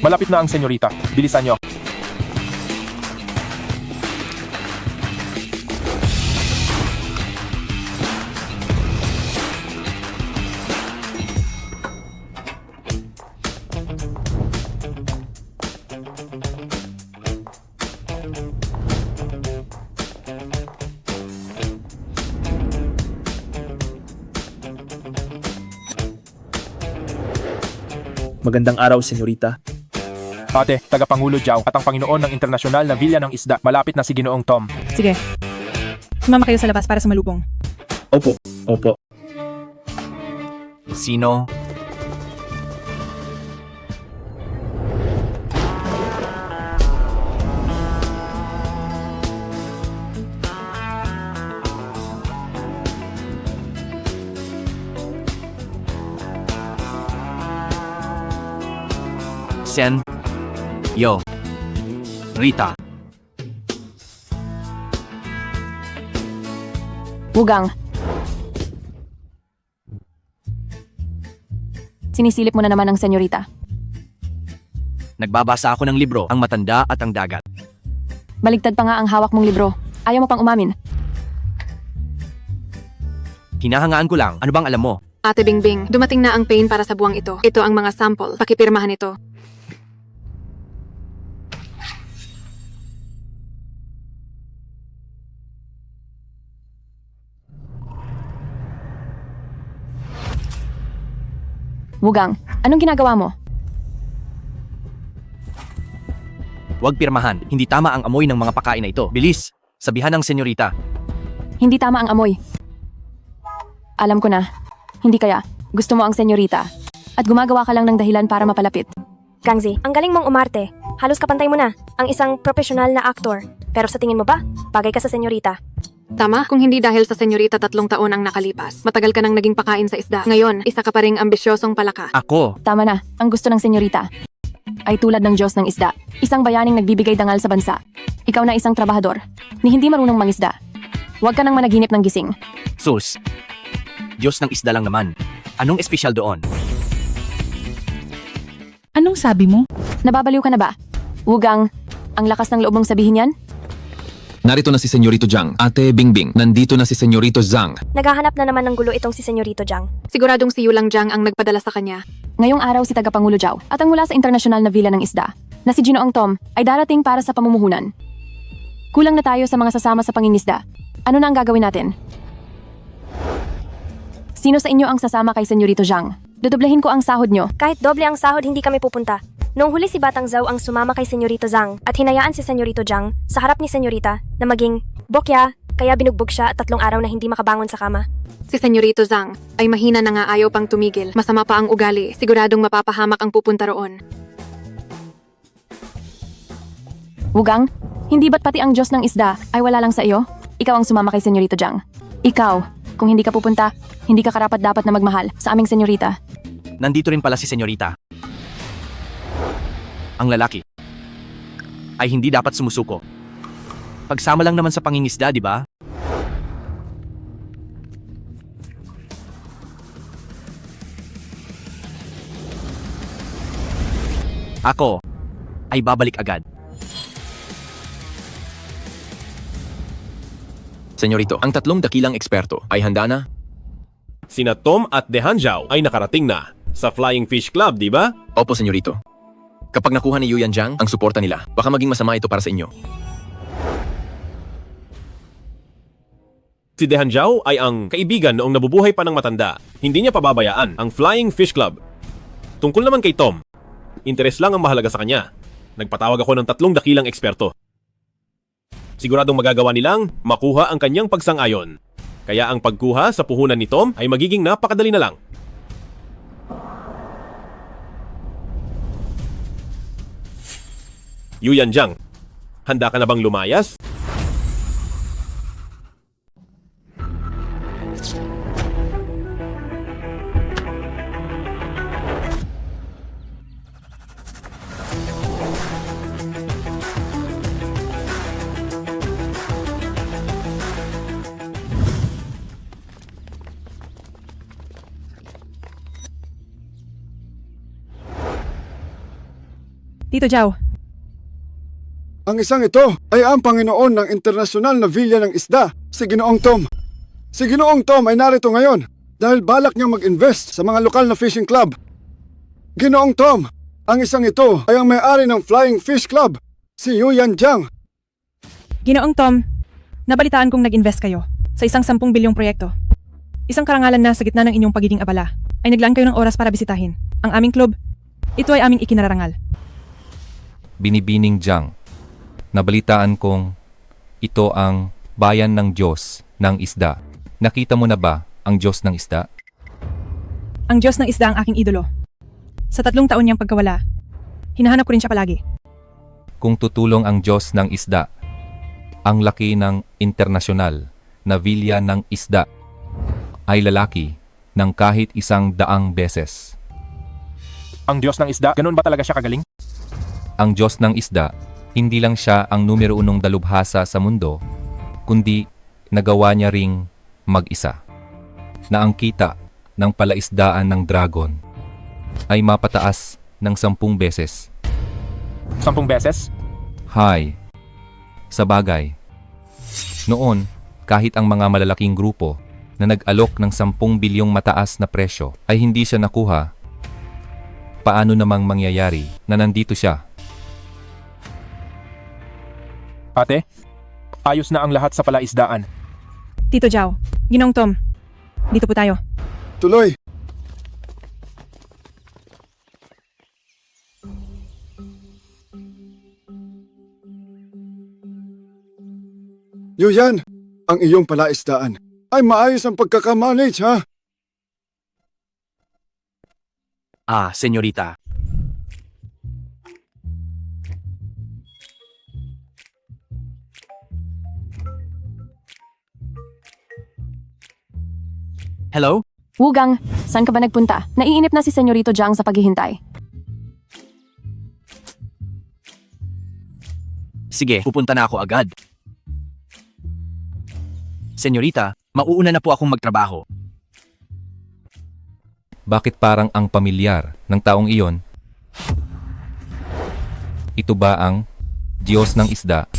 Malapit na ang senyorita. Bilisan nyo. Magandang araw, senyorita. Ate, tagapangulo Jao at ang Panginoon ng Internasyonal na Villa ng Isda. Malapit na si Ginoong Tom. Sige. Sumama kayo sa labas para sa malubong. Opo, opo. Sino? Sen. Yo. Rita. Wugang. Sinisilip mo na naman ang senyorita. Nagbabasa ako ng libro, Ang Matanda at ang Dagat. Baligtad pa nga ang hawak mong libro. Ayaw mo pang umamin. Hinahangaan ko lang, ano bang alam mo? Ate Bingbing, dumating na ang pain para sa buwang ito. Ito ang mga sample. Pakipirmahan ito. Wugang, anong ginagawa mo? Huwag pirmahan, hindi tama ang amoy ng mga pakain na ito. Bilis, sabihan ng senyorita. Hindi tama ang amoy. Alam ko na. Hindi kaya. Gusto mo ang senyorita. At gumagawa ka lang ng dahilan para mapalapit. Gangzi, ang galing mong umarte. Halos kapantay mo na, ang isang profesional na aktor. Pero sa tingin mo ba, bagay ka sa senyorita? Tama, kung hindi dahil sa senyorita 3 taon ang nakalipas. Matagal ka nang naging pakain sa isda. Ngayon, isa ka pa ring ambisyosong palaka. Ako, Tama na. Ang gusto ng senyorita ay tulad ng Diyos ng isda. Isang bayaning nagbibigay dangal sa bansa. Ikaw na isang trabahador, ni hindi marunong mangisda. Huwag ka nang managinip ng gising. sus. Diyos ng isda lang naman. Anong espesyal doon? Anong sabi mo? Nababaliw ka na ba? Wugang, ang lakas ng loob mong sabihin yan? Narito na si Senyorito Zhang. Ate Bingbing, nandito na si Senyorito Zhang. Naghahanap na naman ng gulo itong si Senyorito Jiang. Siguradong si Yulang Jiang ang nagpadala sa kanya. Ngayong araw si Tagapangulo Jao at ang mula sa internasyonal na Villa ng Isda na si Ginoong Tom ay darating para sa pamumuhunan. Kulang na tayo sa mga sasama sa pangingisda. Ano na ang gagawin natin? Sino sa inyo ang sasama kay Senyorito Zhang? Dodoblehin ko ang sahod nyo. Kahit doble ang sahod, hindi kami pupunta. Noong huli si Batang Zhao ang sumama kay Senyorito Zhang at hinayaan si Senyorito Jiang sa harap ni Senyorita na maging bokya, kaya binugbog siya at 3 araw na hindi makabangon sa kama. Si Senyorito Zhang ay mahina na nga, ayaw pang tumigil. Masama pa ang ugali. Siguradong mapapahamak ang pupunta roon. Wugang, hindi ba't pati ang Diyos ng isda ay wala lang sa iyo? Ikaw ang sumama kay Senyorito Jiang. Ikaw, kung hindi ka pupunta, hindi ka karapat-dapat na magmahal sa aming senyorita. Nandito rin pala si senyorita. Ang lalaki ay hindi dapat sumusuko. Pagsama lang naman sa pangingisda, di ba? Ako ay babalik agad. Senyorito, ang 3 dakilang eksperto ay handa na? Sina Tom at Dehan Zhao ay nakarating na sa Flying Fish Club, di ba? Opo, senyorito. Kapag nakuha ni Yuyan Zhang ang suporta nila, baka maging masama ito para sa inyo. Si Dehan Zhao ay ang kaibigan noong nabubuhay pa ng matanda. Hindi niya pababayaan ang Flying Fish Club. Tungkol naman kay Tom, interes lang ang mahalaga sa kanya. Nagpatawag ako ng 3 dakilang eksperto. Siguradong magagawa nilang makuha ang kanyang pagsang-ayon. Kaya ang pagkuha sa puhunan ni Tom ay magiging napakadali na lang. Yuyan Zhang, handa ka na bang lumayas? Tito Jao, Ang isang ito ay ang Panginoon ng internasyonal na Villa ng Isda, si Ginoong Tom. Si Ginoong Tom ay narito ngayon dahil balak niyang mag-invest sa mga lokal na fishing club. Ginoong Tom, ang isang ito ay ang may-ari ng Flying Fish Club, si Yuyan Jiang. Ginoong Tom, nabalitaan kong nag-invest kayo sa isang 10 bilyong proyekto. Isang karangalan na sa gitna ng inyong pagiging abala ay naglaan kayo ng oras para bisitahin ang aming club. Ito ay aming ikinararangal. Binibining Jiang. Nabalitaan kong ito ang bayan ng Diyos ng isda. Nakita mo na ba ang Diyos ng isda? Ang Diyos ng Isda ang aking idolo. Sa 3 taon niyang pagkawala, hinahanap ko rin siya palagi. Kung tutulong ang Diyos ng isda, ang laki ng internasyonal na Villa ng Isda ay lalaki ng kahit 100 beses. Ang Diyos ng Isda, ganun ba talaga siya kagaling? Ang Diyos ng isda, hindi lang siya ang numero 1 dalubhasa sa mundo, kundi nagawa niya ring mag-isa. Na ang kita ng palaisdaan ng dragon ay mapataas ng 10 beses. 10 beses? Hay. Sa bagay. Noon, kahit ang mga malalaking grupo na nag-alok ng 10 bilyong mataas na presyo ay hindi siya nakuha, paano namang mangyayari na nandito siya? Ate, ayos na ang lahat sa palaisdaan. Tito Jao, Ginoong Tom, dito po tayo. Tuloy. Yuyan, ang iyong palaisdaan ay maayos ang pagkakamanage, ha? Senyorita. Hello? Wugang, saan ka ba nagpunta? Naiinip na si Senyorito Jiang sa paghihintay. Sige, pupunta na ako agad. Senyorita, mauuna na po akong magtrabaho. Bakit parang ang pamilyar ng taong iyon? Ito ba ang Diyos ng isda?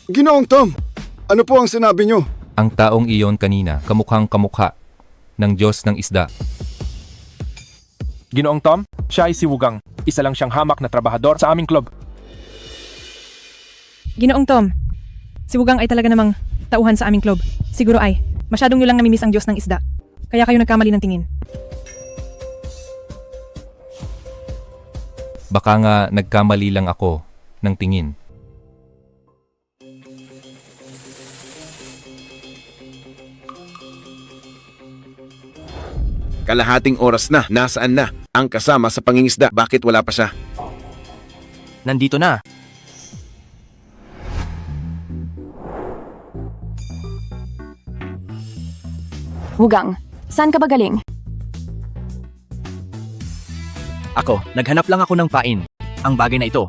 Ginoong Tom, ano po ang sinabi niyo? Ang taong iyon kanina, kamukhang kamukha ng Diyos ng isda. Ginoong Tom, siya ay si Wugang. Isa lang siyang hamak na trabahador sa aming club. Ginoong Tom, si Wugang ay talaga namang tauhan sa aming club. Siguro ay, masyadong nyo lang namimiss ang Diyos ng Isda. Kaya kayo nagkamali ng tingin. Baka nga nagkamali lang ako ng tingin. Kalahating oras na, nasaan na ang kasama sa pangingisda? Bakit wala pa siya? Nandito na. Wugang, saan ka ba galing? Ako, naghanap lang ako ng pain. Ang bagay na ito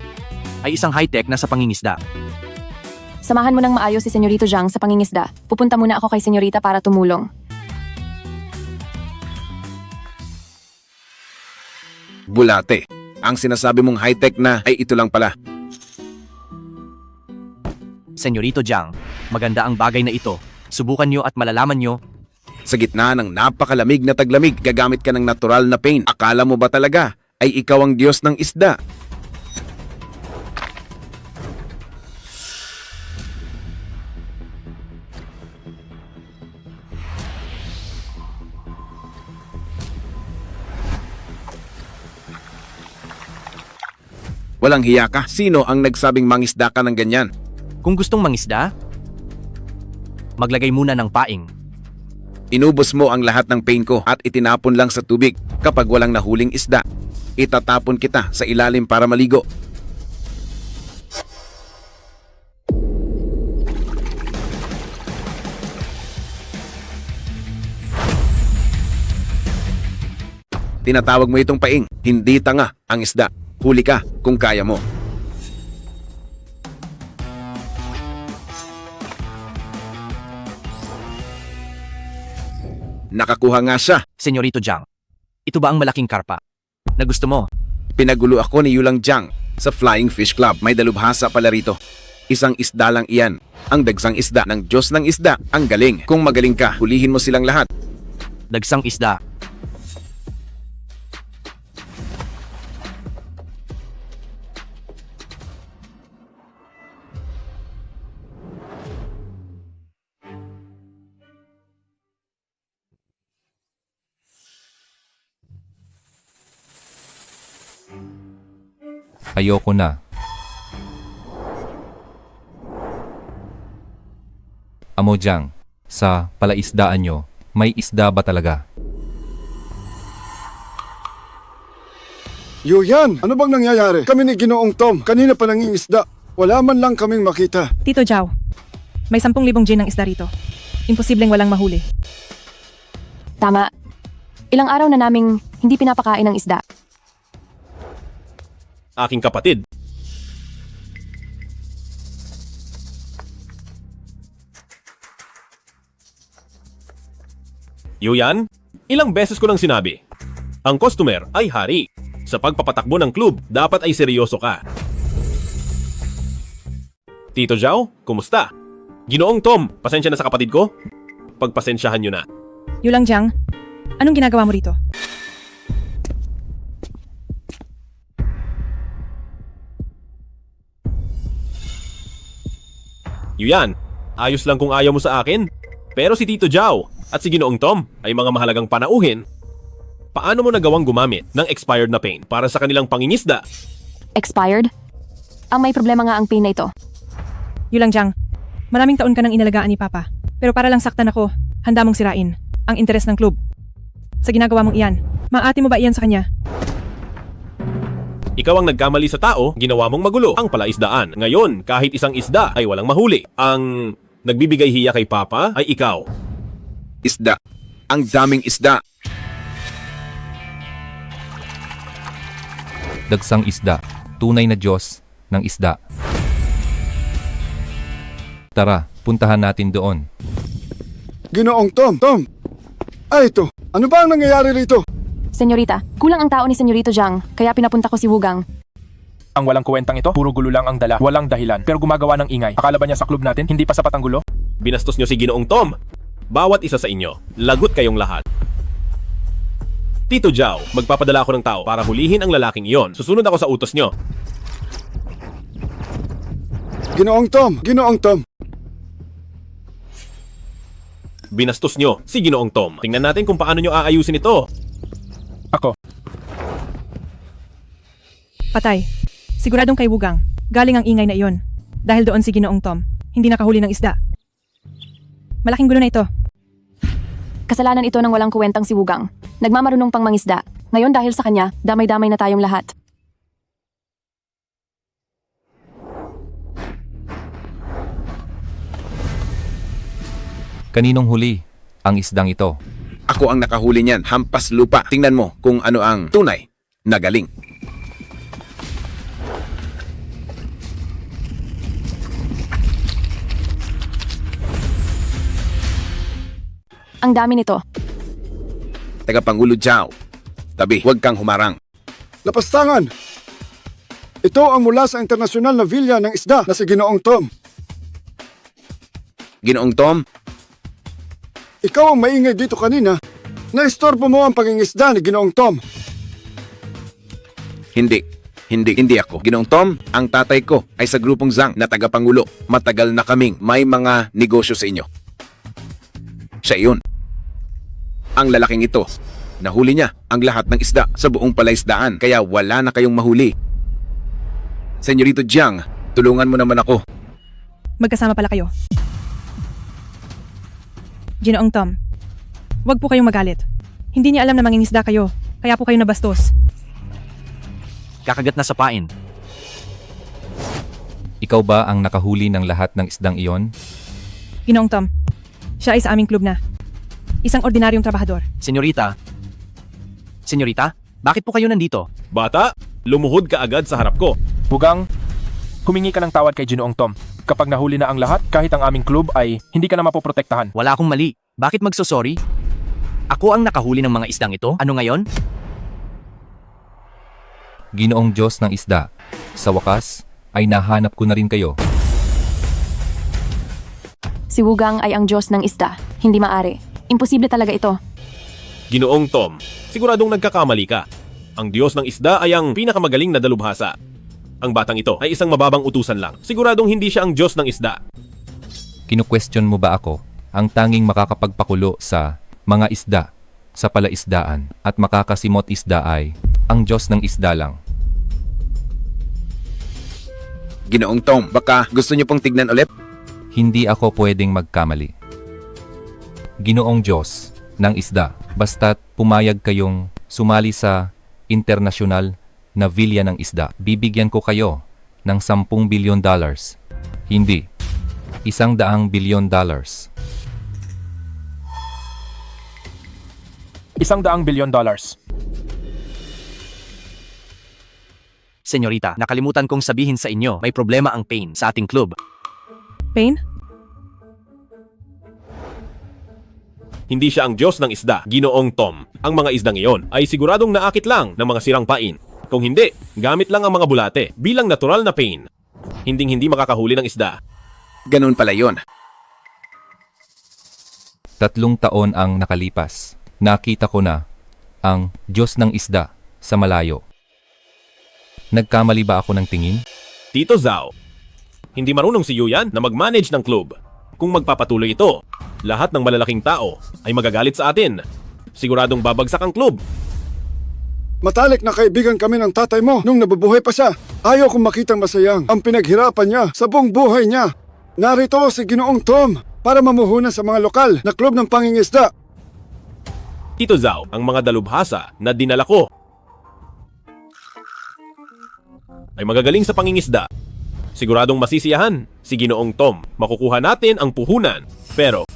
ay isang high-tech na sa pangingisda. Samahan mo ng maayos si Senyorito Jiang sa pangingisda. Pupunta muna ako kay Senyorita para tumulong. Bulate. Ang sinasabi mong high-tech na ay ito lang pala. Senyorito Jiang, maganda ang bagay na ito. Subukan nyo at malalaman nyo. Sa gitna ng napakalamig na taglamig, gagamit ka ng natural na paint. Akala mo ba talaga ay ikaw ang Diyos ng isda? Walang hiya ka. Sino ang nagsabing mangisda ka ng ganyan? Kung gustong mangisda, maglagay muna ng paing. Inubos mo ang lahat ng paint ko at itinapon lang sa tubig. Kapag walang nahuling isda, itatapon kita sa ilalim para maligo. Tinatawag mo itong paing, hindi tanga ang isda. Huli ka kung kaya mo. Nakakuha nga siya. Senyorito Jiang, ito ba ang malaking karpa na gusto mo? Pinagulo ako ni Yulang Jiang sa Flying Fish Club. May dalubhasa pala rito. Isang isda lang iyan. Ang dagsang isda ng Diyos ng isda. Ang galing. Kung magaling ka, hulihin mo silang lahat. Dagsang isda. Ayoko na. Amo Jiang, sa palaisdaan nyo, may isda ba talaga? Yuyan, ano bang nangyayari? Kami ni Ginoong Tom, kanina pa nangingisda. Wala man lang kaming makita. Tito Zhao, may 10,000 gin ng isda rito. Imposibleng walang mahuli. Tama. Ilang araw na naming hindi pinapakain ng isda. Aking kapatid. Yuyan, ilang beses ko nang sinabi, ang customer ay hari. Sa pagpapatakbo ng club, dapat ay seryoso ka. Tito Zhao, kumusta? Ginoong Tom, pasensya na sa kapatid ko? Pagpasensyahan nyo na. Yulang Jiang, anong ginagawa mo rito? Yuyan, ayos lang kung ayaw mo sa akin. Pero si Tito Zhao at si Ginoong Tom ay mga mahalagang panauhin. Paano mo nagawang gumamit ng expired na paint para sa kanilang pangingisda? Expired? Ang may problema nga ang pain na ito. Yulang Jiang, maraming taon ka nang inalagaan ni Papa. Pero para lang saktan ako, handa mong sirain ang interes ng club. Sa ginagawa mong iyan, maaati mo ba iyan sa kanya? Ikaw ang nagkamali sa tao, ginawa mong magulo ang palaisdaan. Ngayon, kahit isang isda ay walang mahuli. Ang nagbibigay hiya kay Papa ay ikaw. Isda. Ang daming isda. Dagsang isda, tunay na Diyos ng isda. Tara, puntahan natin doon. Ginoong Tom, Ay ito, ano ba ang nangyayari rito? Senyorita, kulang ang tao ni Senyorito Jiang, kaya pinapunta ko si Wugang. Ang walang kwentang ito, puro gulo lang ang dala, walang dahilan. Pero gumagawa ng ingay. Akala ba niya sa club natin, hindi pa sapat ang gulo? Binastos nyo si Ginoong Tom. Bawat isa sa inyo, lagot kayong lahat. Tito Zhao, magpapadala ako ng tao para hulihin ang lalaking iyon. Susunod ako sa utos nyo. Ginoong Tom. Binastos nyo si Ginoong Tom. Tingnan natin kung paano nyo aayusin ito. Ako. Patay. Siguradong kay Wugang. Galing ang ingay na iyon. Dahil doon si Ginoong Tom, hindi nakahuli ng isda. Malaking gulo na ito. Kasalanan ito ng walang kuwentang si Wugang. Nagmamarunong pang mangisda. Ngayon dahil sa kanya, damay-damay na tayong lahat. Kaninong huli ang isdang ito? Ako ang nakahuli niyan. Hampas lupa. Tingnan mo kung ano ang tunay na galing. Ang dami nito. Tagapangulo Zhao. Tabi, huwag kang humarang. Lapastangan! Ito ang mula sa internasyonal na vilya ng isda na si Ginoong Tom. Ginoong Tom, Ikaw ang maingay dito kanina. Naistorbo mo ang pangingisda ni Ginoong Tom. Hindi ako. Ginoong Tom, ang tatay ko ay sa grupong Zhang na tagapangulo. Matagal na kaming may mga negosyo sa inyo. Siya iyon. Ang lalaking ito, nahuli niya ang lahat ng isda sa buong palaisdaan kaya wala na kayong mahuli. Senyorito Jiang, tulungan mo naman ako. Magkasama pala kayo. Ginoong Tom, wag po kayong magalit. Hindi niya alam na mangingisda kayo, kaya po kayo nabastos. Kakagat na sa pain. Ikaw ba ang nakahuli ng lahat ng isdang iyon? Ginoong Tom, siya ay sa aming club na. Isang ordinaryong trabahador. Senyorita, bakit po kayo nandito? Bata, lumuhod ka agad sa harap ko. Wugang, humingi ka ng tawad kay Ginoong Tom. Kapag nahuli na ang lahat, kahit ang aming club ay hindi ka na mapoprotektahan. Wala akong mali. Bakit magsosorry? Ako ang nakahuli ng mga isdang ito? Ano ngayon? Ginoong Diyos ng isda, sa wakas, ay nahanap ko na rin kayo. Si Wugang ay ang Diyos ng isda. Hindi maari. Imposible talaga ito. Ginoong Tom, siguradong nagkakamali ka. Ang Diyos ng isda ay ang pinakamagaling na dalubhasa. Ang batang ito ay isang mababang utusan lang. Siguradong hindi siya ang Diyos ng isda. Kinu-question mo ba ako? Ang tanging makakapagpakulo sa mga isda, sa palaisdaan, at makakasimot isda ay ang Diyos ng isda lang. Ginoong Tom, baka gusto niyo pong tignan ulit? Hindi ako pwedeng magkamali. Ginoong Diyos ng isda, basta't pumayag kayong sumali sa internasyonal na Villa ng Isda, bibigyan ko kayo ng $10 bilyon. Hindi, $100 bilyon. $100 bilyon. Senyorita, nakalimutan kong sabihin sa inyo, may problema ang Pain sa ating club. Pain? Hindi siya ang Diyos ng isda, Ginoong Tom. Ang mga isdang iyon ay siguradong naakit lang ng mga sirang pain. Kung hindi, gamit lang ang mga bulate bilang natural na pain. Hinding-hindi makakahuli ng isda. Ganun pala yon. 3 taon ang nakalipas. Nakita ko na ang Diyos ng isda sa malayo. Nagkamali ba ako ng tingin? Tito Zhao, hindi marunong si Yuyan na mag-manage ng club. Kung magpapatuloy ito, lahat ng malalaking tao ay magagalit sa atin. Siguradong babagsak ang club. Matalik na kaibigan kami ng tatay mo nung nabubuhay pa siya. Ayaw kong makitang masayang ang pinaghirapan niya sa buong buhay niya. Narito si Ginoong Tom para mamuhunan sa mga lokal na club ng pangingisda. Tito Zhao, ang mga dalubhasa na dinala ko ay magagaling sa pangingisda. Siguradong masisiyahan si Ginoong Tom. Makukuha natin ang puhunan. Pero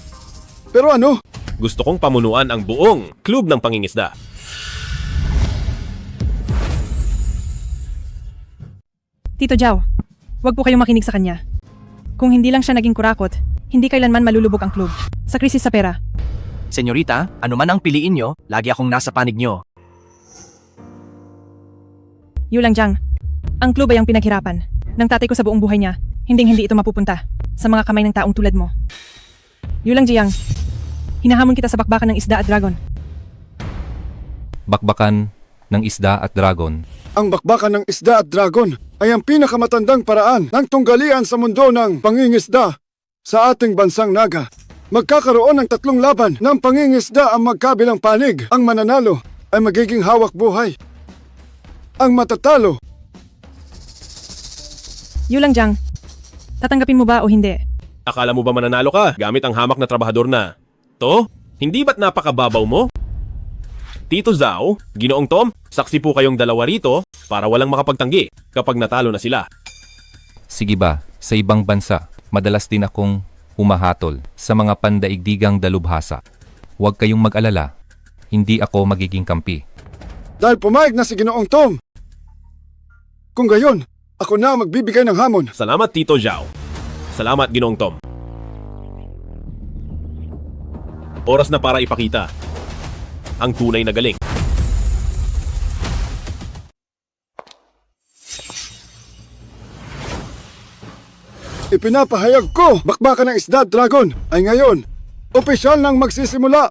ano? gusto kong pamunuan ang buong club ng pangingisda. Tito Zhao, wag po kayong makinig sa kanya. Kung hindi lang siya naging kurakot, hindi kailanman malulubog ang club. Sa krisis sa pera. Senyorita, ano man ang piliin nyo, lagi akong nasa panig nyo. Yulang Jiang, ang club ay ang pinaghirapan ng tatay ko sa buong buhay niya. Hinding-hindi ito mapupunta sa mga kamay ng taong tulad mo. Yulang Jiang, hinahamon kita sa bakbakan ng isda at dragon. Bakbakan ng isda at dragon. Ang bakbakan ng isda at dragon ay ang pinakamatandang paraan ng tunggalian sa mundo ng pangingisda sa ating bansang Naga. Magkakaroon ng 3 laban ng pangingisda ang magkabilang panig. Ang mananalo ay magiging hawak buhay. Ang matatalo, Yulang Jiang, tatanggapin mo ba o hindi? Akala mo ba mananalo ka gamit ang hamak na trabahador na to? Hindi ba't napakababaw mo? Tito Zhao, Ginoong Tom, saksi po kayong dalawa rito para walang makapagtanggi kapag natalo na sila. Sige ba, sa ibang bansa, madalas din akong humahatol sa mga pandaigdigang dalubhasa. Huwag kayong mag-alala, hindi ako magiging kampi. dahil pumayag na si Ginoong Tom. Kung gayon, ako na ang magbibigay ng hamon. Salamat, Tito Zhao. Salamat, Ginoong Tom. Oras na para ipakita ang tunay na galing. Ipinapahayag ko, bakbakan ng isda, dragon, ay ngayon, opisyal nang magsisimula.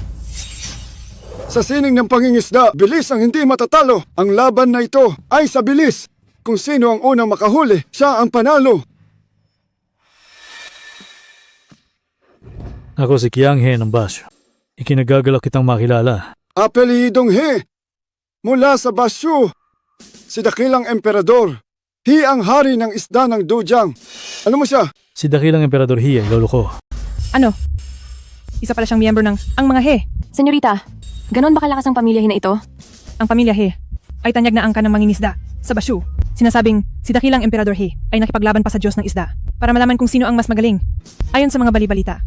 Sa sining ng pangingisda, bilis ang hindi matatalo. Ang laban na ito ay sa bilis. Kung sino ang unang makahuli, siya ang panalo. Ako si Qiang He ng Basyo. Ikinagagalak kitang makilala. Apelidong He, mula sa Basyo, si dakilang emperador. He ang hari ng isda ng Dujang. Ano mo siya? Si dakilang Emperador He ay lolo ko. Ano? Isa pala siyang miyembro ng ang mga He. Senyorita, ganon ba kalakas ang pamilya He na ito? Ang pamilya He ay tanyag na angkan ng mangingisda sa Basyo. Sinasabing si dakilang Emperador He ay nakipaglaban pa sa Diyos ng isda para malaman kung sino ang mas magaling. Ayon sa mga balibalita,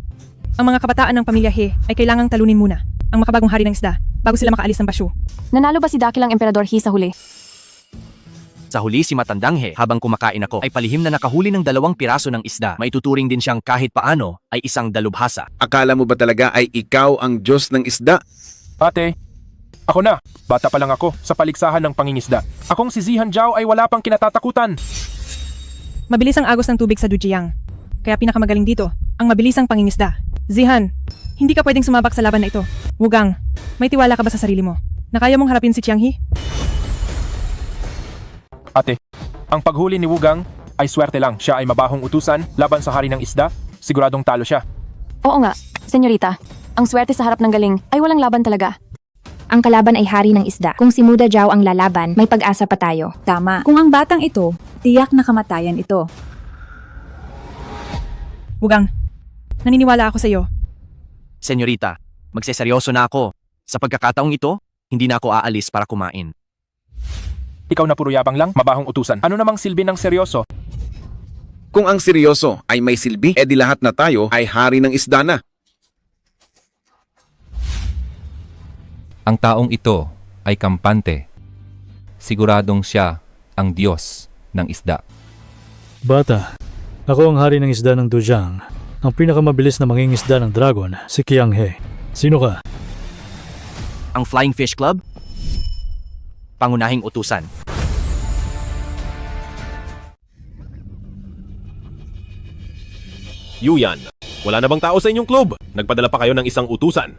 ang mga kabataan ng pamilya He ay kailangang talunin muna ang makabagong hari ng isda bago sila makaalis ng Basyo. Nanalo ba si dakilang Emperador He sa huli? Sa huli si Matandang He, habang kumakain ako, ay palihim na nakahuli ng 2 piraso ng isda. Maituturing din siyang kahit paano ay isang dalubhasa. Akala mo ba talaga ay ikaw ang Diyos ng isda? Ate, ako na. Bata pa lang ako sa paligsahan ng pangingisda. Akong si Zihan Zhao ay wala pang kinatatakutan. Mabilis ang agos ng tubig sa Dujiang. Kaya pinakamagaling dito, ang mabilisang pangingisda. Zihan, hindi ka pwedeng sumabak sa laban na ito. Wugang, may tiwala ka ba sa sarili mo? Na kaya mong harapin si Qianghe? Ate, ang paghuli ni Wugang ay swerte lang. Siya ay mabahong utusan laban sa hari ng isda. Siguradong talo siya. Oo nga, senyorita. Ang swerte sa harap ng galing ay walang laban talaga. Ang kalaban ay hari ng isda. Kung si Muda Zhao ang lalaban, may pag-asa pa tayo. Tama. Kung ang batang ito, tiyak na kamatayan ito. Wugang, naniniwala ako sa iyo. Senyorita, magseseryoso na ako. Sa pagkakataong ito, hindi na ako aalis para kumain. Ikaw na puro yabang lang, mabahong utusan. Ano namang silbi ng seryoso? Kung ang seryoso ay may silbi, edi lahat na tayo ay hari ng isda na. Ang taong ito ay kampante. Siguradong siya ang Diyos ng isda. Bata, ako ang hari ng isda ng Dujiang. Ang pinakamabilis na mangingisda ng dragon, si Qianghe. Sino ka? Ang Flying Fish Club? Pangunahing utusan. Yuyan, wala na bang tao sa inyong club? Nagpadala pa kayo ng isang utusan.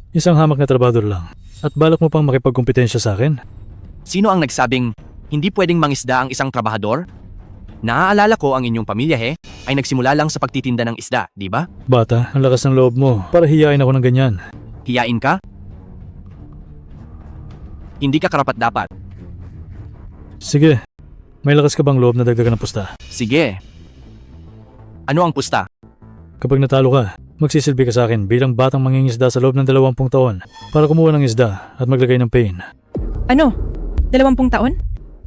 Isang hamak na trabador lang. At balak mo pang makipagkompetensya sa akin? Sino ang nagsabing hindi pwedeng mangisda ang isang trabahador? Naaalala ko ang inyong pamilya ay nagsimula lang sa pagtitinda ng isda, di ba? Bata, ang lakas ng loob mo para hiyain ako ng ganyan. Hiyain ka? Hindi ka karapat-dapat. Sige, may lakas ka bang loob na dagdagan ng pusta? Sige. Ano ang pusta? Kapag natalo ka, magsisilbi ka sa akin bilang batang mangingisda sa loob ng 20 taon para kumuha ng isda at maglagay ng pain. Ano? 20 taon?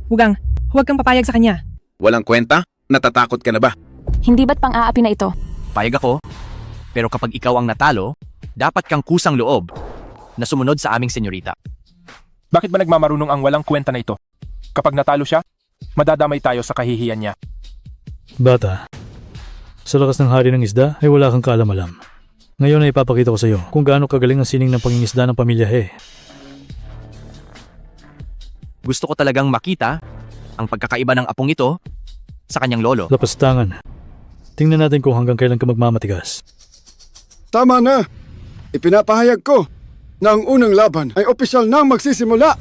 Wugang, huwag kang papayag sa kanya. Walang kwenta? Natatakot ka na ba? Hindi ba't pang-aapi na ito? Payag ako. Pero kapag ikaw ang natalo, dapat kang kusang loob na sumunod sa aming senyorita. Bakit ba nagmamarunong ang walang kwenta na ito? Kapag natalo siya, madadamay tayo sa kahihiyan niya. Bata, sa lakas ng hari ng isda ay wala kang kaalam-alam. Ngayon ay ipapakita ko sa iyo kung gaano kagaling ang sining ng pangingisda ng pamilya He. Gusto ko talagang makita ang pagkakaiba ng apong ito sa kanyang lolo. Lapastangan. Tingnan natin kung hanggang kailan ka magmamatigas. Tama na. Ipinapahayag ko na ang unang laban ay opisyal nang magsisimula.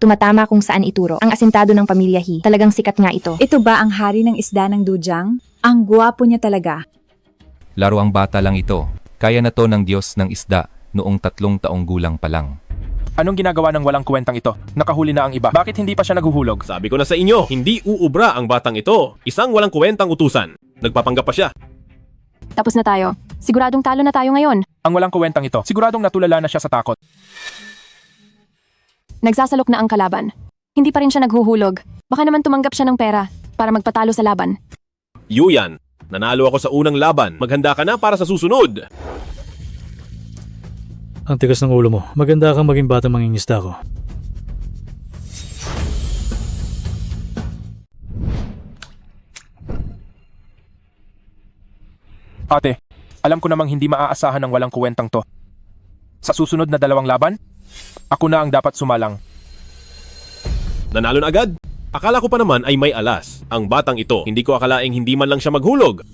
Tumatama kung saan ituro. Ang asintado ng pamilya He. Talagang sikat nga ito. Ito ba ang hari ng isda ng Dujiang? Ang gwapo niya talaga. Laro ang bata lang ito. Kaya na to ng Diyos ng isda noong 3 taong gulang pa lang. Anong ginagawa ng walang kwentang ito? Nakahuli na ang iba. Bakit hindi pa siya naghuhulog? Sabi ko na sa inyo, hindi uubra ang batang ito. Isang walang kwentang utusan. Nagpapanggap pa siya. Tapos na tayo. Siguradong talo na tayo ngayon. Ang walang kwentang ito, siguradong natulala na siya sa takot. Nagsasalok na ang kalaban. Hindi pa rin siya naghuhulog. Baka naman tumanggap siya ng pera para magpatalo sa laban. Yuyan, nanalo ako sa unang laban. Maghanda ka na para sa susunod. Ang tigas ng ulo mo. Maganda kang maging batang mangingisda ko. Ate, alam ko namang hindi maaasahan ng walang kwentang to. Sa susunod na 2 laban, ako na ang dapat sumalang. Nanalo na agad? Akala ko pa naman ay may alas. Ang batang ito, hindi ko akalaing hindi man lang siya maghulog.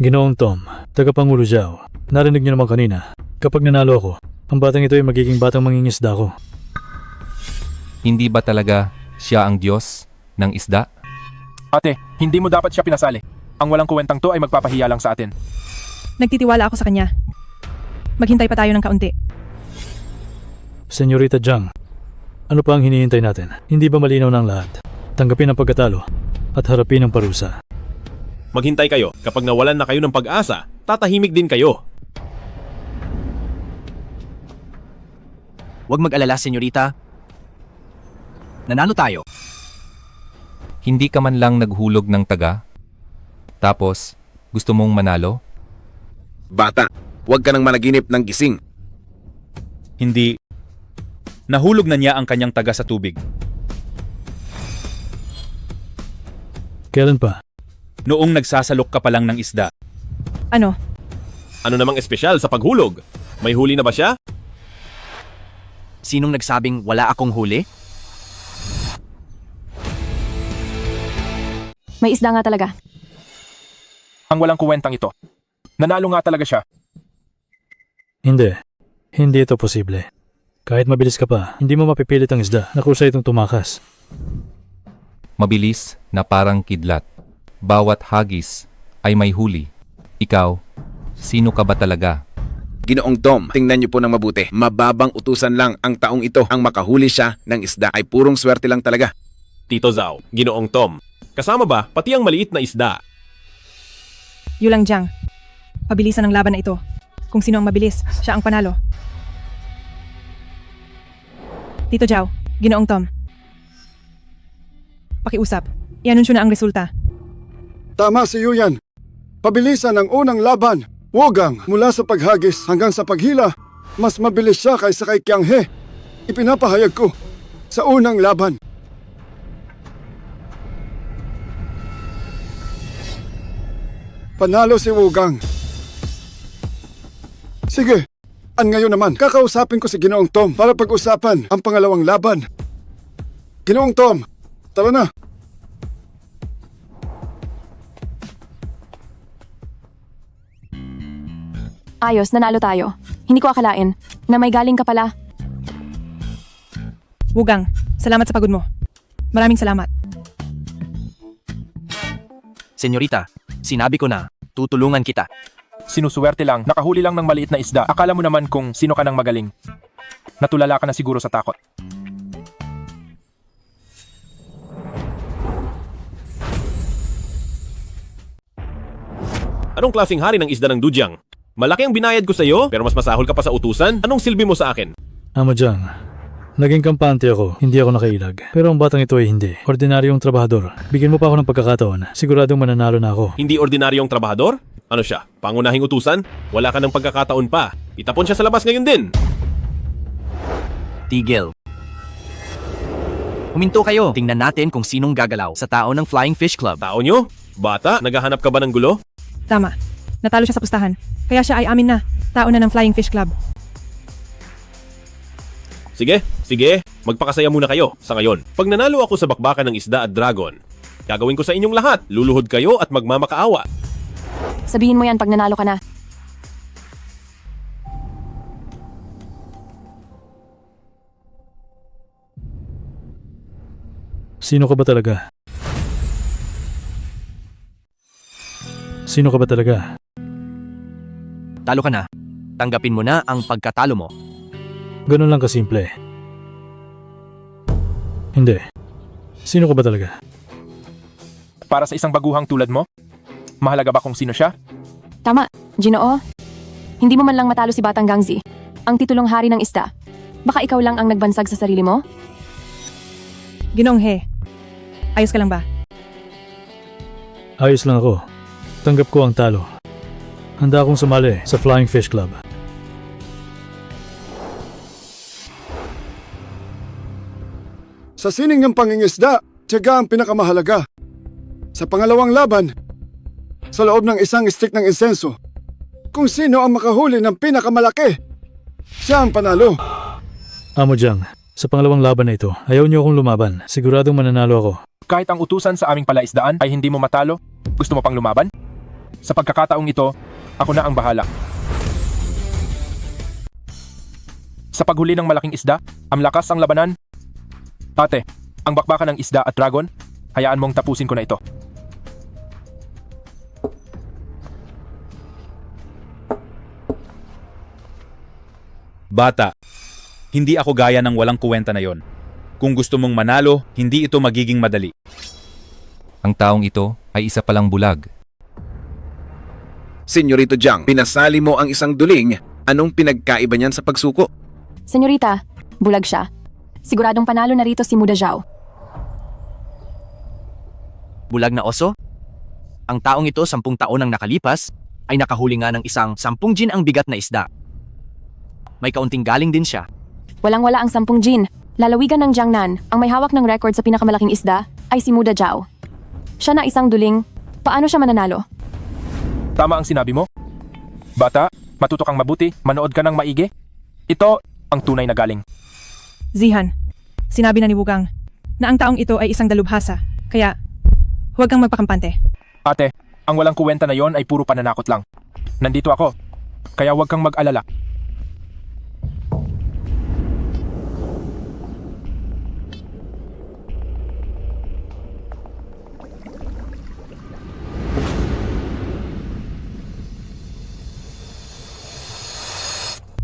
Ginoong Tom, tagapangulo Zhao. Narinig niyo naman kanina. Kapag nanalo ako, ang batang ito ay magiging batang mangingisda ko. Hindi ba talaga siya ang Diyos ng isda? Ate, hindi mo dapat siya pinasali. Ang walang kwentang to ay magpapahiya lang sa atin. Nagtitiwala ako sa kanya. Maghintay pa tayo ng kaunti. Senyorita Zhang, ano pa ang hinihintay natin? Hindi ba malinaw ng lahat? Tanggapin ang pagkatalo at harapin ang parusa. Maghintay kayo. Kapag nawalan na kayo ng pag-asa, tatahimik din kayo. Huwag mag-alala, senyorita. Nanalo tayo. Hindi ka man lang naghulog ng taga? Tapos, gusto mong manalo? Bata, huwag ka nang managinip ng gising. Hindi. Nahulog na niya ang kanyang taga sa tubig. Kailan pa? Noong nagsasalok ka pa lang ng isda. Ano? Ano namang espesyal sa paghulog? May huli na ba siya? Sinong nagsabing wala akong huli? May isda nga talaga. Ang walang kuwentang ito. Nanalo nga talaga siya. Hindi. Hindi ito posible. Kahit mabilis ka pa, hindi mo mapipilit ang isda na kusa itong tumakas. Mabilis na parang kidlat. Bawat hagis ay may huli. Ikaw, sino ka ba talaga? Ginoong Tom, tingnan niyo po ng mabuti. Mababang utusan lang ang taong ito. Ang makahuli siya ng isda ay purong swerte lang talaga. Tito Zhao, Ginoong Tom. Kasama ba pati ang maliit na isda? Yulang Jiang. Pabilisan ang laban na ito. Kung sino ang mabilis, siya ang panalo. Tito Zhao, Ginoong Tom. Pakiusap. Ianunsyo na ang resulta. Tama si Yuyan. Pabilisan ang unang laban. Wogang mula sa paghagis hanggang sa paghila. Mas mabilis siya kaysa kay Qianghe. Ipinapahayag ko sa unang laban. Panalo si Wogang. Sige, ngayon naman, kakausapin ko si Ginoong Tom para pag-usapan ang pangalawang laban. Ginoong Tom, tara na. Ayos, nanalo tayo. Hindi ko akalain na may galing ka pala. Wugang, salamat sa pagod mo. Maraming salamat. Senyorita, sinabi ko na, tutulungan kita. Sinusuwerte lang, nakahuli lang ng maliit na isda. Akala mo naman kung sino ka nang magaling. Natulala ka na siguro sa takot. Anong klaseng hari ng isda ng Dujiang? Malaki ang binayad ko sa iyo, pero mas masahol ka pa sa utusan? Anong silbi mo sa akin? Amo Jiang, naging kampante ako, hindi ako nakailag. Pero ang batang ito ay hindi. Ordinaryong trabahador. Bigyan mo pa ako ng pagkakataon. Siguradong mananalo na ako. Hindi ordinaryong trabahador? Ano siya? Pangunahing utusan? Wala ka ng pagkakataon pa. Itapon siya sa labas ngayon din. Tigil. Huminto kayo. Tingnan natin kung sinong gagalaw sa tao ng Flying Fish Club. Tao nyo? Bata, naghahanap ka ba ng gulo? Tama. Natalo siya sa pustahan. Kaya siya ay amin na. Tao na ng Flying Fish Club. Sige. Magpakasaya muna kayo sa ngayon. Pag nanalo ako sa bakbakan ng isda at dragon, gagawin ko sa inyong lahat. Luluhod kayo at magmamakaawa. Sabihin mo yan pag nanalo ka na. Sino ka ba talaga? Sino ka ba talaga? Talo ka na. Tanggapin mo na ang pagkatalo mo. Ganun lang kasimple. Hindi. Sino ka ba talaga? Para sa isang baguhang tulad mo, mahalaga ba kung sino siya? Tama, Ginoo. Hindi mo man lang matalo si Batang Gangzi, ang titulong hari ng isda. Baka ikaw lang ang nagbansag sa sarili mo? Ginoong He, ayos ka lang ba? Ayos lang ako. Tanggap ko ang talo. Handa akong sumali sa Flying Fish Club. Sa sining ng pangingisda, tiyaga ang pinakamahalaga. Sa pangalawang laban, sa loob ng isang stick ng insenso, kung sino ang makahuli ng pinakamalaki, siya ang panalo. Amo Jiang, sa pangalawang laban na ito, ayaw niyo akong lumaban. Siguradong mananalo ako. Kahit ang utusan sa aming palaisdaan ay hindi mo matalo, gusto mo pang lumaban? Sa pagkakataong ito, ako na ang bahala. Sa paghuli ng malaking isda, ang lakas ang labanan. Ate, ang bakbakan ng isda at dragon, hayaan mong tapusin ko na ito. Bata, hindi ako gaya ng walang kuwenta na yon. Kung gusto mong manalo, hindi ito magiging madali. Ang taong ito ay isa palang bulag. Senyorito Jiang, pinasali mo ang isang duling. Anong pinagkaiba niyan sa pagsuko? Senyorita, bulag siya. Siguradong panalo na rito si Muda Zhao. Bulag na oso? Ang taong ito 10 taon ang nakalipas, ay nakahuli nga ng isang 10 gin ang bigat na isda. May kaunting galing din siya. Walang-wala ang 10 gin. Lalawigan ng Jiangnan, ang may hawak ng record sa pinakamalaking isda ay si Muda Zhao. Siya na isang duling. Paano siya mananalo? Tama ang sinabi mo. Bata, matuto kang mabuti, manood ka ng maigi. Ito ang tunay na galing. Zihan, sinabi na ni Wugang na ang taong ito ay isang dalubhasa, kaya huwag kang magpakampante. Ate, ang walang kuwenta na yon ay puro pananakot lang. Nandito ako, kaya huwag kang mag-alala.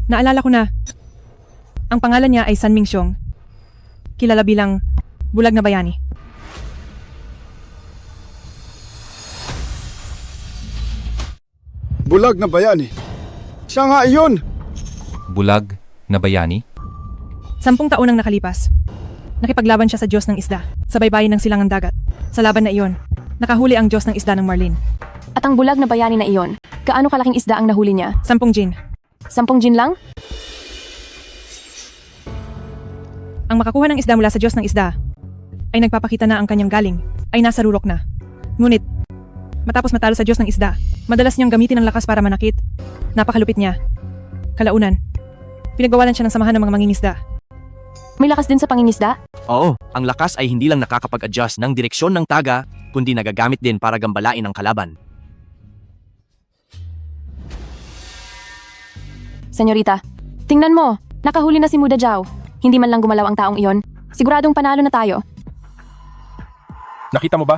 Naalala ko na. Ang pangalan niya ay San Mingxiong. Kilala bilang Bulag na Bayani. Bulag na bayani. Siya nga iyon. Bulag na bayani? 10 taon ang nakalipas. Nakipaglaban siya sa Diyos ng Isda, sa baybayin ng silangang dagat. Sa laban na iyon, nakahuli ang Diyos ng Isda ng Marlin. At ang bulag na bayani na iyon, gaano kalaking isda ang nahuli niya? 10 gin. 10 gin lang? Ang makakuha ng isda mula sa Diyos ng Isda ay nagpapakita na ang kanyang galing ay nasa rurok na. Ngunit, matapos matalo sa Diyos ng Isda, madalas niyang gamitin ang lakas para manakit. Napakalupit niya. Kalaunan, pinagbawalan siya ng samahan ng mga mangingisda. May lakas din sa pangingisda? Oo, ang lakas ay hindi lang nakakapag-adjust ng direksyon ng taga, kundi nagagamit din para gambalain ang kalaban. Senyorita, tingnan mo, nakahuli na si Muda Zhao. Hindi man lang gumalaw ang taong iyon. Siguradong panalo na tayo. Nakita mo ba?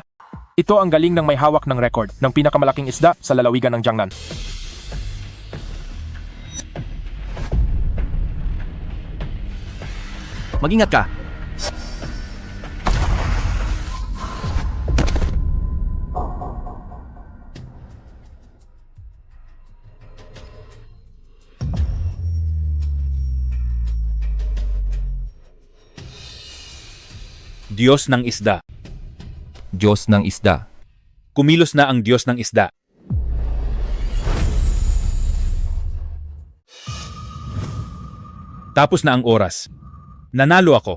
Ito ang galing ng may hawak ng record ng pinakamalaking isda sa lalawigan ng Jiangnan. Mag-ingat ka. Diyos ng isda. Diyos ng isda. Kumilos na ang Diyos ng isda. Tapos na ang oras. Nanalo ako.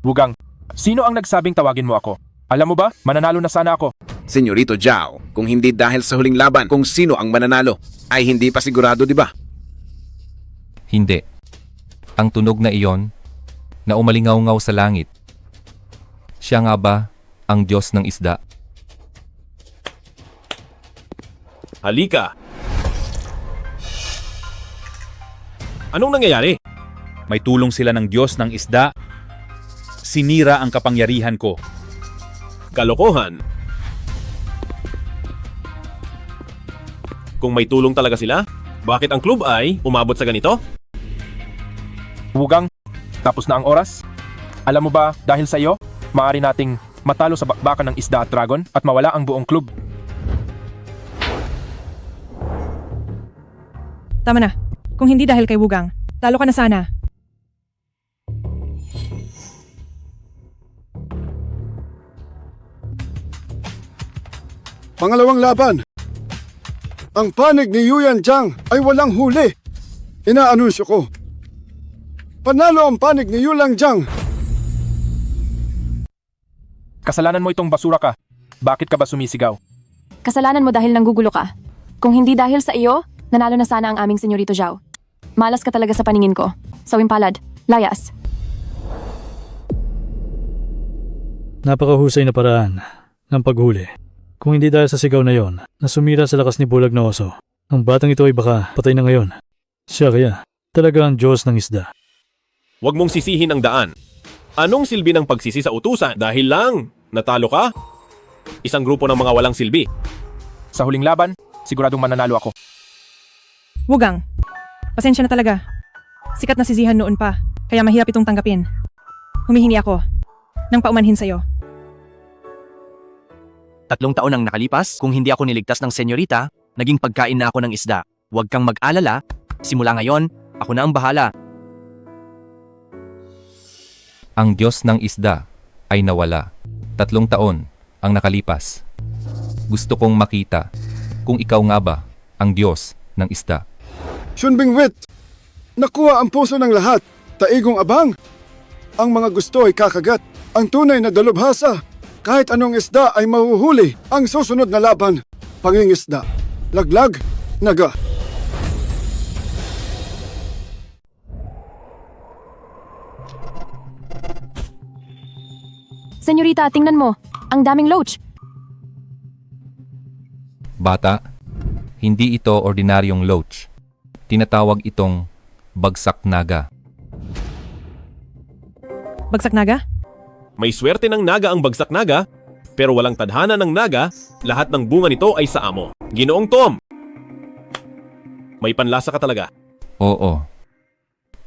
Wugang, sino ang nagsabing tawagin mo ako? Alam mo ba, mananalo na sana ako. Senyorito Zhao, kung hindi dahil sa huling laban kung sino ang mananalo, ay hindi pa sigurado, di ba? Hindi. Ang tunog na iyon, na umalingaw-ngaw sa langit. Siya nga ba ang Diyos ng isda? Halika! Anong nangyayari? May tulong sila ng Diyos ng isda. Sinira ang kapangyarihan ko. Kalokohan. Kung may tulong talaga sila, bakit ang club ay umabot sa ganito? Wugang, tapos na ang oras? Alam mo ba, dahil sa iyo, maaari nating matalo sa bakbakan ng isda at dragon at mawala ang buong club. Tama na. Kung hindi dahil kay Wugang, talo ka na sana. Pangalawang laban. Ang panig ni Yuyan Zhang ay walang huli. Inaanunsyo ko. Panalo ang panig ni Yuyan Zhang. Kasalanan mo itong basura ka. Bakit ka ba sumisigaw? Kasalanan mo dahil nanggugulo ka. Kung hindi dahil sa iyo, nanalo na sana ang aming Senyorito Zhao. Malas ka talaga sa paningin ko. Sawing palad, layas. Napakahusay na paraan ng paghuli. Kung hindi dahil sa sigaw na yon, na sumira sa lakas ni Bulag na Oso, ang batang ito ay baka patay na ngayon. Siya kaya, talaga ang Diyos ng isda. Huwag mong sisihin ang daan. Anong silbi ng pagsisi sa utusan? Dahil lang, natalo ka? Isang grupo ng mga walang silbi. Sa huling laban, siguradong mananalo ako. Wugang, pasensya na talaga. Sikat na si Zihan noon pa, kaya mahirap itong tanggapin. Humihingi ako ng paumanhin sa'yo. 3 taon ang nakalipas, kung hindi ako niligtas ng senyorita, naging pagkain na ako ng isda. Huwag kang mag-alala, simula ngayon, ako na ang bahala. Ang Diyos ng isda ay nawala. 3 taon ang nakalipas. Gusto kong makita kung ikaw nga ba ang Diyos ng isda. Shunbingwit, nakuha ang puso ng lahat. Taigong abang. Ang mga gusto ay kakagat. Ang tunay na dalubhasa. Kahit anong isda ay mahuhuli. Ang susunod na laban, pangingisda. Laglag, naga. Senyorita, tingnan mo. Ang daming loach. Bata, hindi ito ordinaryong loach. Tinatawag itong bagsak naga. Bagsak naga? May swerte ng naga ang bagsak naga, pero walang tadhana ng naga, lahat ng bunga nito ay sa amo. Ginoong Tom! May panlasa ka talaga. Oo.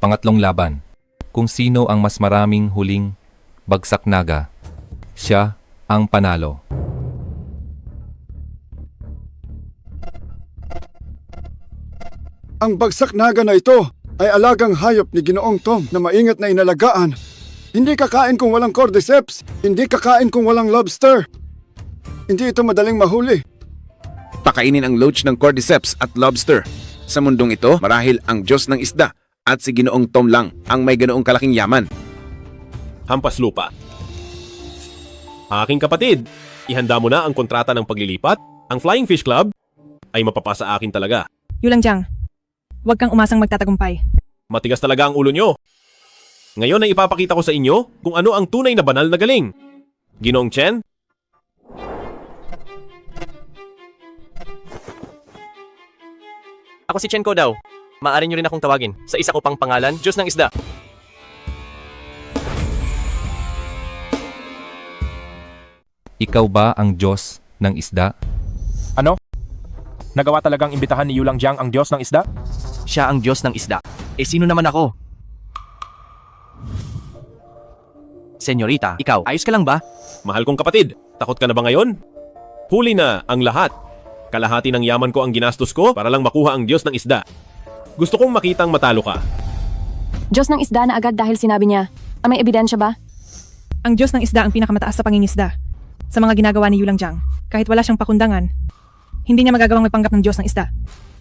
Pangatlong laban. Kung sino ang mas maraming huling bagsak naga, siya ang panalo. Ang bagsak naga na ito ay alagang hayop ni Ginoong Tom na maingat na inalagaan. Hindi kakain kung walang cordyceps. Hindi kakain kung walang lobster. Hindi ito madaling mahuli. Pakainin ang loach ng cordyceps at lobster. Sa mundong ito, marahil ang Diyos ng isda at si Ginoong Tom lang ang may ganoong kalaking yaman. Hampas lupa. Aking kapatid, ihanda mo na ang kontrata ng paglilipat. Ang Flying Fish Club ay mapapasa akin talaga. Yulang Jiang, huwag kang umasang magtatagumpay. Matigas talaga ang ulo nyo. Ngayon ay ipapakita ko sa inyo kung ano ang tunay na banal na galing. Ginoong Chen? Ako si Chen Ko daw. Maaari nyo rin akong tawagin sa isa ko pang pangalan, Diyos ng Isda. Ikaw ba ang Diyos ng isda? Ano? Nagawa talagang imbitahan ni Yulang Jiang ang Diyos ng isda? Siya ang Diyos ng Isda. Eh sino naman ako? Senyorita, ikaw, ayos ka lang ba? Mahal kong kapatid, takot ka na ba ngayon? Huli na ang lahat. Kalahati ng yaman ko ang ginastos ko para lang makuha ang Diyos ng Isda. Gusto kong makitang matalo ka. Diyos ng Isda na agad dahil sinabi niya. May ebidensya ba? Ang Diyos ng isda ang pinakamataas sa pangingisda. Sa mga ginagawa ni Yulang Jiang, kahit wala siyang pakundangan, hindi niya magagawang magpanggap ng Diyos ng isda.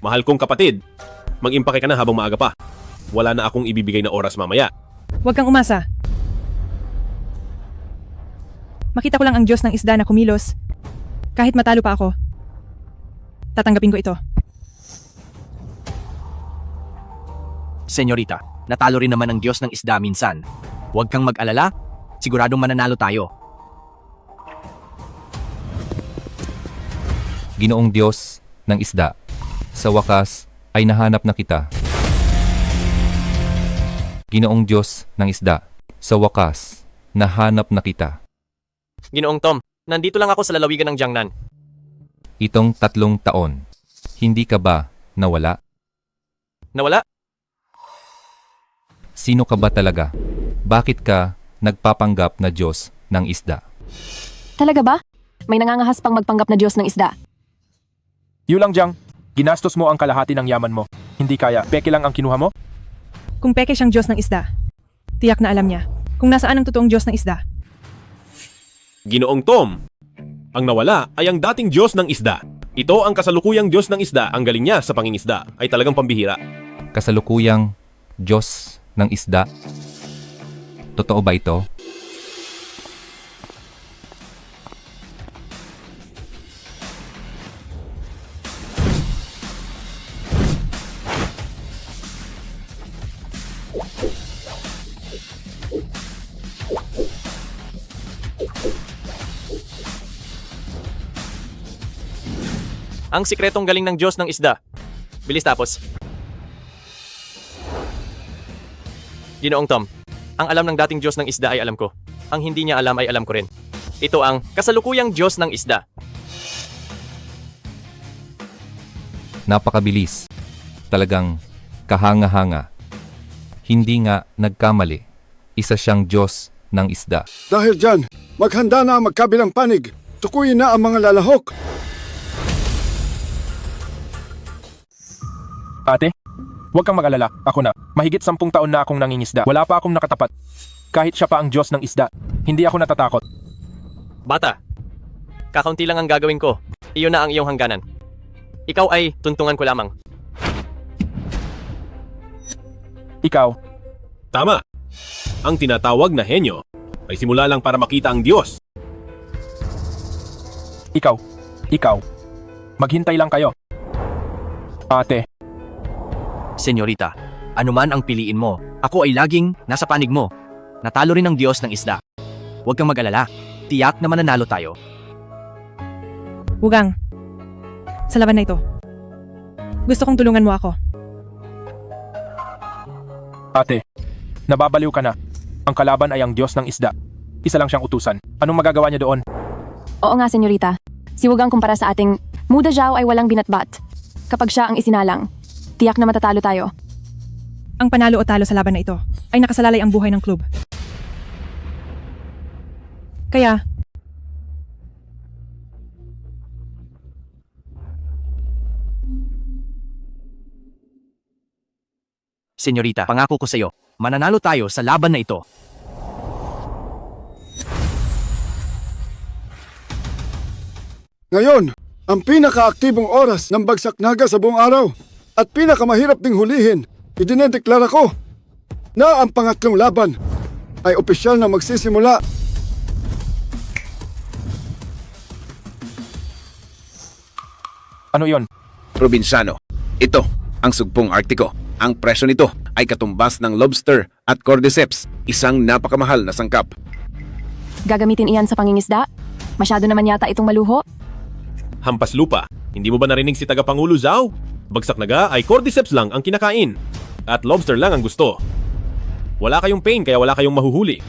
Mahal kong kapatid, mag-impake ka na habang maaga pa. Wala na akong ibibigay na oras mamaya. Huwag kang umasa. Makita ko lang ang Diyos ng isda na kumilos. Kahit matalo pa ako, tatanggapin ko ito. Senyorita, natalo rin naman ang Diyos ng Isda minsan. Huwag kang mag-alala, siguradong mananalo tayo. Ginoong Diyos ng isda, sa wakas ay nahanap na kita. Ginoong Diyos ng isda, sa wakas, nahanap na kita. Ginoong Tom, nandito lang ako sa lalawigan ng Jiangnan. Itong 3 taon, hindi ka ba nawala? Nawala? Sino ka ba talaga? Bakit ka nagpapanggap na Diyos ng isda? Talaga ba? May nangangahas pang magpanggap na Diyos ng Isda. Yulang Jiang, ginastos mo ang kalahati ng yaman mo. Hindi kaya, peke lang ang kinuha mo? Kung peke siyang Diyos ng isda, tiyak na alam niya kung nasaan ang totoong Diyos ng isda. Ginoong Tom, ang nawala ay ang dating Diyos ng Isda. Ito ang kasalukuyang Diyos ng Isda. Ang galing niya sa pangingisda ay talagang pambihira. Kasalukuyang Diyos ng isda? Totoo ba ito? Ang sikretong galing ng Diyos ng Isda. Bilis tapos. Ginoong Tom, ang alam ng dating Diyos ng Isda ay alam ko. Ang hindi niya alam ay alam ko rin. Ito ang kasalukuyang Diyos ng Isda. Napakabilis. Talagang kahanga-hanga. Hindi nga nagkamali. Isa siyang Diyos ng isda. Dahil dyan, maghanda na ang magkabilang panig. Tukuyin na ang mga lalahok. Ate, huwag kang mag-alala. Ako na. Mahigit 10 taon na akong nangingisda. Wala pa akong nakatapat. Kahit siya pa ang Diyos ng isda, hindi ako natatakot. Bata, kakaunti lang ang gagawin ko. Iyon na ang iyong hangganan. Ikaw ay tuntungan ko lamang. Ikaw, Tama. Ang tinatawag na henyo ay simula lang para makita ang Diyos. ikaw. Maghintay lang kayo. Ate, Senyorita, anuman ang piliin mo, ako ay laging nasa panig mo. Natalo rin ang Diyos ng isda. Huwag kang mag-alala. Tiyak na mananalo tayo. Wugang, sa laban na ito, gusto kong tulungan mo ako. ate, nababaliw ka na. Ang kalaban ay ang Diyos ng isda. Isa lang siyang utusan. Anong magagawa niya doon? Oo nga, senyorita. Si Wugang kumpara sa ating Muda Zhao ay walang binatbat. Kapag siya ang isinalang, tiyak na matatalo tayo. Ang panalo o talo sa laban na ito ay nakasalalay ang buhay ng club. Kaya, Senyorita, pangako ko sa iyo, mananalo tayo sa laban na ito. Ngayon, ang pinakaaktibong oras ng bagsak naga sa buong araw at pinakamahirap ding hulihin, idinedeklara ko na ang pangatlong laban ay opisyal na magsisimula. Ano yon? Probinsyano, ito ang sugpong Arktiko. Ang presyo nito ay katumbas ng lobster at cordyceps, isang napakamahal na sangkap. Gagamitin iyan sa pangingisda? Masyado naman yata itong maluho? Hampas lupa. Hindi mo ba narinig si Tagapangulo Zhao? Bagsak naga ay cordyceps lang ang kinakain. At lobster lang ang gusto. Wala kayong pain kaya wala kayong mahuhuli.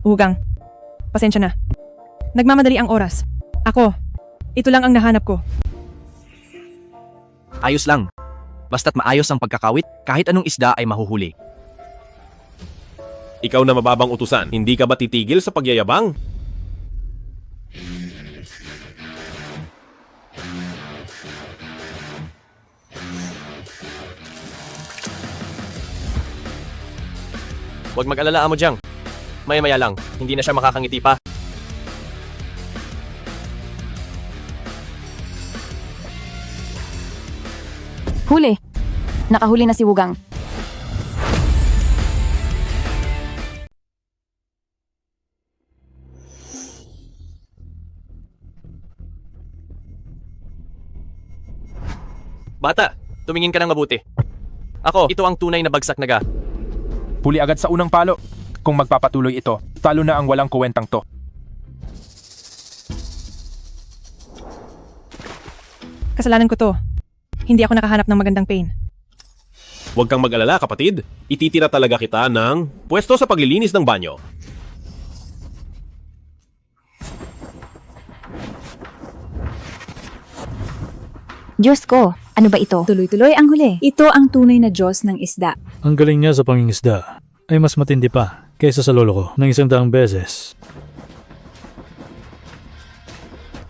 Wugang, pasensya na. Nagmamadali ang oras. Ako, ito lang ang nahanap ko. Ayos lang. Basta't maayos ang pagkakawit, kahit anong isda ay mahuhuli. Ikaw na mababang utusan, hindi ka ba titigil sa pagyayabang? Huwag mag-alala, Amo Jiang. Maya-maya lang, hindi na siya makakangiti pa. Huli! Nakahuli na si Wugang. Bata, tumingin ka ng mabuti. Ako, ito ang tunay na bagsak naga. Huli agad sa unang palo. Kung magpapatuloy ito, talo na ang walang kuwentang to. Kasalanan ko to. Hindi ako nakahanap ng magandang pain. Huwag kang mag-alala, kapatid. Ititira talaga kita ng pwesto sa paglilinis ng banyo. Diyos ko, ano ba ito? Tuloy-tuloy ang huli. Ito ang tunay na Diyos ng isda. Ang galing niya sa pangingisda ay mas matindi pa kaysa sa lolo ko ng 100 beses.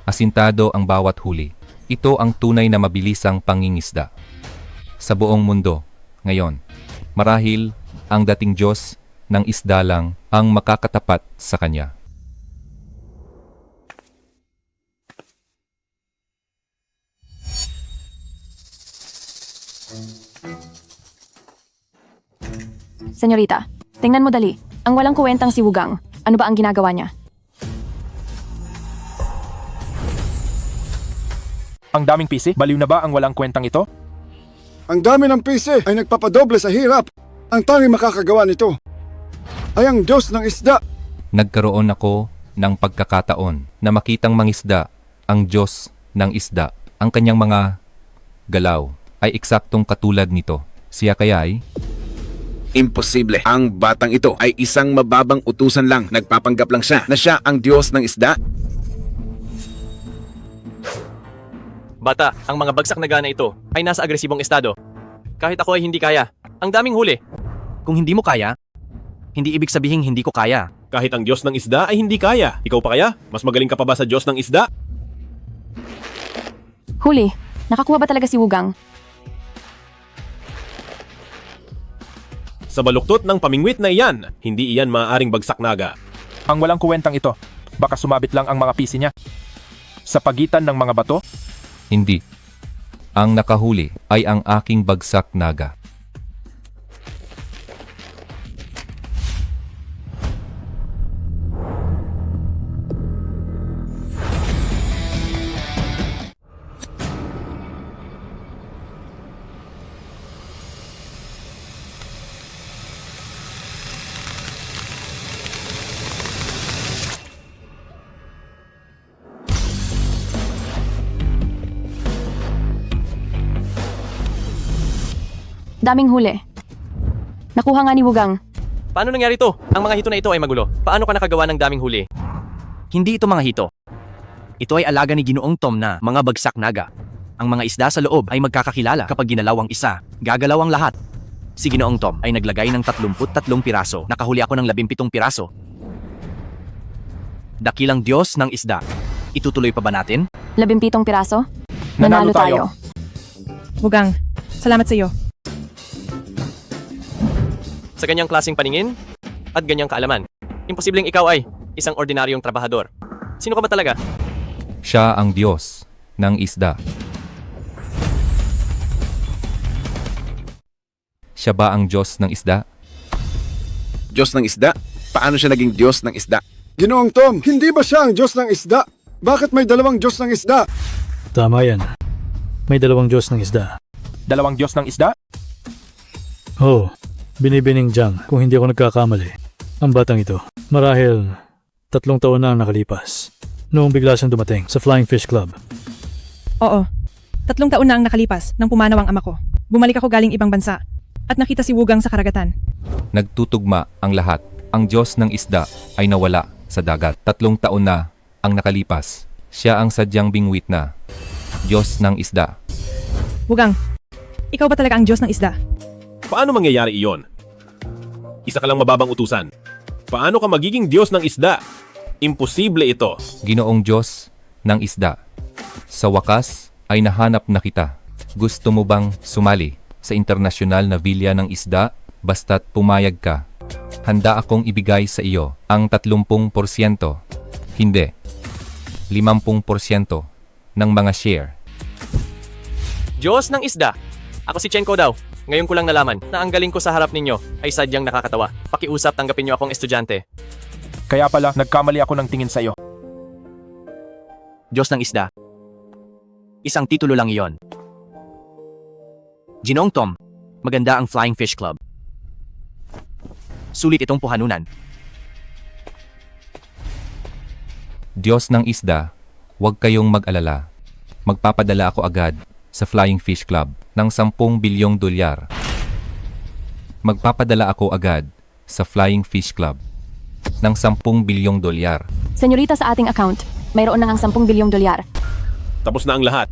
Asintado ang bawat huli. Ito ang tunay na mabilisang pangingisda. Sa buong mundo, ngayon, marahil ang dating Diyos ng isda lang ang makakatapat sa Kanya. Senyorita, tingnan mo dali. Ang walang kuwentang si Wugang. Ano ba ang ginagawa niya? Ang daming PC, baliw na ba ang walang kwentang ito? Ang dami ng PC ay nagpapadoble sa hirap. Ang tanging makakagawa nito ay ang Diyos ng isda. Nagkaroon ako ng pagkakataon na makitang mangisda ang Diyos ng isda. Ang kanyang mga galaw ay eksaktong katulad nito. Siya kaya ay Imposible. Ang batang ito ay isang mababang utusan lang. Nagpapanggap lang siya na siya ang Diyos ng isda. Bata, ang mga bagsak naga na ito ay nasa agresibong estado. Kahit ako ay hindi kaya. Ang daming huli. Kung hindi mo kaya, hindi ibig sabihin hindi ko kaya. Kahit ang Diyos ng isda ay hindi kaya. Ikaw pa kaya? Mas magaling ka pa ba sa Diyos ng isda? Huli, nakakuha ba talaga si Wugang? Sa baluktot ng pamingwit na iyan, hindi iyan maaaring bagsak naga. Ang walang kuwentang ito, baka sumabit lang ang mga pisi niya. Sa pagitan ng mga bato, Hindi. Ang nakahuli ay ang aking bagsak naga. Daming huli. Nakuha nga ni Wugang. Paano nangyari to? Ang mga hito na ito ay magulo. Paano ka nakagawa ng daming huli? Hindi ito mga hito. Ito ay alaga ni Ginoong Tom na mga bagsak naga. Ang mga isda sa loob ay magkakakilala kapag ginalaw ang isa. Gagalaw ang lahat. Si Ginoong Tom ay naglagay ng 33 piraso. Nakahuli ako ng 17 piraso. Dakilang Diyos ng isda. Itutuloy pa ba natin? 17 piraso? Nanalo tayo. Wugang, salamat sa iyo. Sa ganyang klaseng paningin at ganyang kaalaman, imposibleng ikaw ay isang ordinaryong trabahador. Sino ka ba talaga? Siya ang Diyos ng isda. Siya ba ang Diyos ng isda? Diyos ng isda? Paano siya naging Diyos ng isda? Ginoong Tom, hindi ba siya ang Diyos ng isda? Bakit may dalawang Diyos ng isda? Tama yan. May dalawang Diyos ng isda. Dalawang Diyos ng isda? Oo, binibining Jiang kung hindi ako nagkakamali. Ang batang ito, marahil 3 taon na ang nakalipas. Noong bigla siyang dumating sa Flying Fish Club. Oo, 3 taon na ang nakalipas nang pumanaw ang ama ko. Bumalik ako galing ibang bansa at nakita si Wugang sa karagatan. Nagtutugma ang lahat. Ang Diyos ng isda ay nawala sa dagat. 3 taon na ang nakalipas. Siya ang sadyang bingwit na Diyos ng isda. Wugang, ikaw ba talaga ang Diyos ng isda? Paano mangyayari iyon? Isa ka lang mababang utusan. Paano ka magiging Diyos ng isda? Imposible ito. Ginoong Diyos ng isda. Sa wakas ay nahanap na kita. Gusto mo bang sumali sa internasyonal na vilya ng isda basta't pumayag ka? Handa akong ibigay sa iyo ang 30%, hindi, 50% ng mga share. Diyos ng isda. Ako si Chenko daw. Ngayon ko lang nalaman na ang galing ko sa harap ninyo ay sadyang nakakatawa. Pakiusap, tanggapin niyo akong estudyante. Kaya pala, nagkamali ako ng tingin sa iyo. Diyos ng isda. Isang titulo lang iyon. Ginoong Tom, maganda ang Flying Fish Club. Sulit itong puhanunan. Diyos ng isda, huwag kayong mag-alala. Magpapadala ako agad sa Flying Fish Club ng 10 bilyong dolyar. Magpapadala ako agad sa Flying Fish Club ng 10 bilyong dolyar. Senyorita, sa ating account, mayroon na ang 10 bilyong dolyar. Tapos na ang lahat.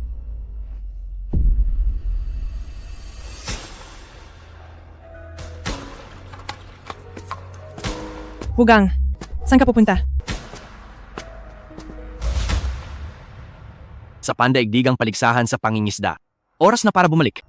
Wugang, saan ka pupunta? Sa pandaigdigang paligsahan sa pangingisda. Oras na para bumalik.